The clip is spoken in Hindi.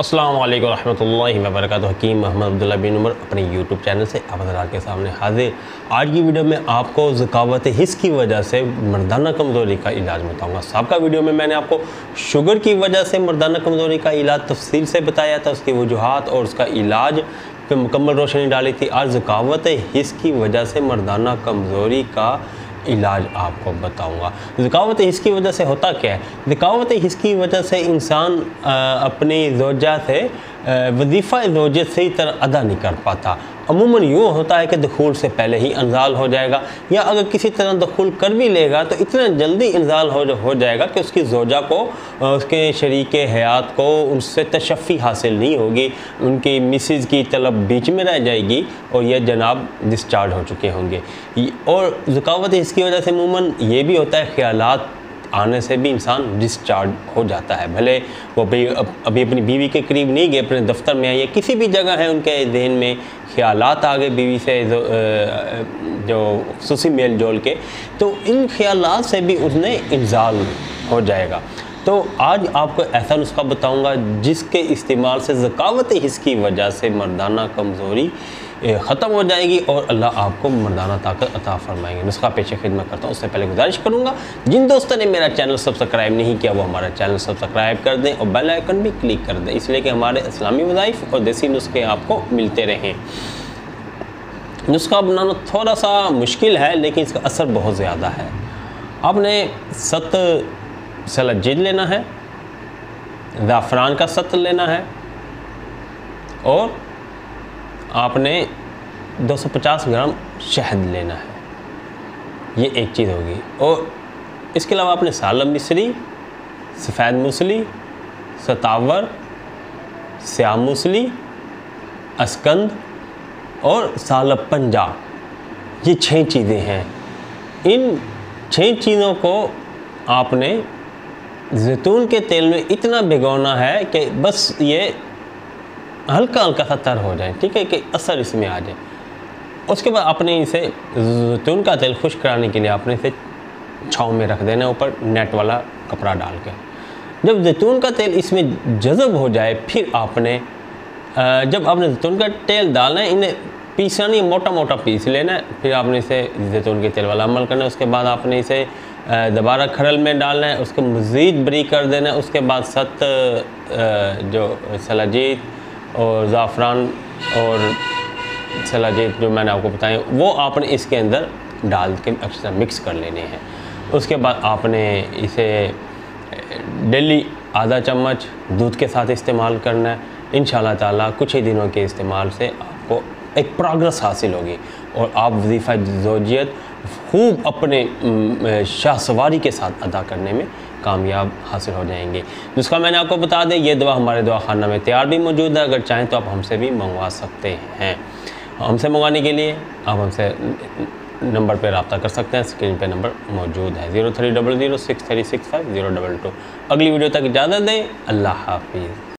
अस्सलाम वालेकुम रहमतुल्लाहि व बरकातुहू। हकीम मोहम्मद अब्दुल्ला बिन उमर अपने यूट्यूब चैनल से आप हज़रात के सामने हाजिर। आज की वीडियो में आपको ज़कावत हिस्स की वजह से मर्दाना कमज़ोरी का इलाज बताऊंगा। सबका वीडियो में मैंने आपको शुगर की वजह से मर्दाना कमज़ोरी का इलाज तफसील से बताया था, उसकी वजूहात और उसका इलाज पे मुकम्मल रोशनी डाली थी। आज ज़कावत हिस्स की वजह से मर्दाना कमज़ोरी का इलाज आपको बताऊंगा। ज़कावत हिस्स की वजह से होता क्या है? ज़कावत हिस्स की वजह से इंसान अपनी ज़ौजा से वजीफ़ा ज़ौजियत सही तरह अदा नहीं कर पाता। अमूमन यूँ होता है कि दुखूल से पहले ही इंज़ाल हो जाएगा, या अगर किसी तरह दुखूल कर भी लेगा तो इतना जल्दी इंज़ाल हो जाएगा कि उसकी ज़ौजा को, उसके शरीक हयात को उससे तशफ़ी हासिल नहीं होगी, उनकी मिसेज़ की तलब बीच में रह जाएगी और यह जनाब डिस्चार्ज हो चुके होंगे। और ज़कावत इसकी वजह से अमूमन ये भी होता है, ख़यालात आने से भी इंसान डिस्चार्ज हो जाता है। भले वो अभी अपनी बीवी के करीब नहीं गए, अपने दफ्तर में या किसी भी जगह है, उनके जहन में ख़यालात आ गए बीवी से जो खुसूसी मेल जोल के, तो इन ख़यालात से भी उसने इंज़ाल हो जाएगा। तो आज आपको ऐसा नुस्खा बताऊंगा जिसके इस्तेमाल से ज़कावत हिस्स की वजह से मर्दाना कमज़ोरी ख़त्म हो जाएगी और अल्लाह आपको मर्दाना ताकत अता फरमाएंगे। नुस्खा पेश खिदमत करता हूँ। उससे पहले गुजारिश करूँगा, जिन दोस्तों ने मेरा चैनल सब्सक्राइब नहीं किया वो हमारा चैनल सब्सक्राइब कर दें और बेल आइकन भी क्लिक कर दें, इसलिए कि हमारे इस्लामी वज़ाइफ और देसी नुस्खे आपको मिलते रहें। नुस्खा बनाना थोड़ा सा मुश्किल है लेकिन इसका असर बहुत ज़्यादा है। आपने सत सलाजीद लेना है, ज़ाफ़रान का सत लेना है और आपने 250 ग्राम शहद लेना है। ये एक चीज़ होगी। और इसके अलावा आपने सालम मिस्री, सफ़ेद मूसली, सतावर, स्याह मूसली, अस्कंद और सालब पंजा, ये 6 चीज़ें हैं। इन 6 चीज़ों को आपने जैतून के तेल में इतना भिगोना है कि बस ये हल्का हल्का सा तर हो जाए, ठीक है, कि असर इसमें आ जाए। उसके बाद आपने इसे जैतून का तेल खुश्क कराने के लिए आपने इसे छाँव में रख देना, ऊपर नेट वाला कपड़ा डाल के। जब जैतून का तेल इसमें जज़ब हो जाए फिर आपने जब आपने जैतून का तेल डालना है, इन्हें पीसना नहीं, मोटा मोटा पीस लेना है। फिर आपने इसे जैतून के तेल वाला अमल करना है। उसके बाद आपने इसे दोबारा खरल में डालना है, उसको मज़ीद बारीक कर देना है। उसके बाद सत जो सलाजीद और ज़ाफ़रान और सलाजीद जो मैंने आपको बताए वो आपने इसके अंदर डाल के अच्छे मिक्स कर लेने हैं। उसके बाद आपने इसे डेली आधा चम्मच दूध के साथ इस्तेमाल करना है। इंशाअल्लाह ताला कुछ ही दिनों के इस्तेमाल से आपको एक प्रोग्रेस हासिल होगी और आप वजीफ़ा ज़ौजियत खूब अपने शाहसवारी के साथ अदा करने में कामयाब हासिल हो जाएंगे। जिसका मैंने आपको बता दें, ये दवा हमारे दवा खाना में तैयार भी मौजूद है। अगर चाहें तो आप हमसे भी मंगवा सकते हैं। हमसे मंगवाने के लिए आप हमसे नंबर पर रब्ता कर सकते हैं, स्क्रीन पे नंबर मौजूद है 03006365 022। अगली वीडियो तक इजाज़त दें। अल्लाह हाफिज़।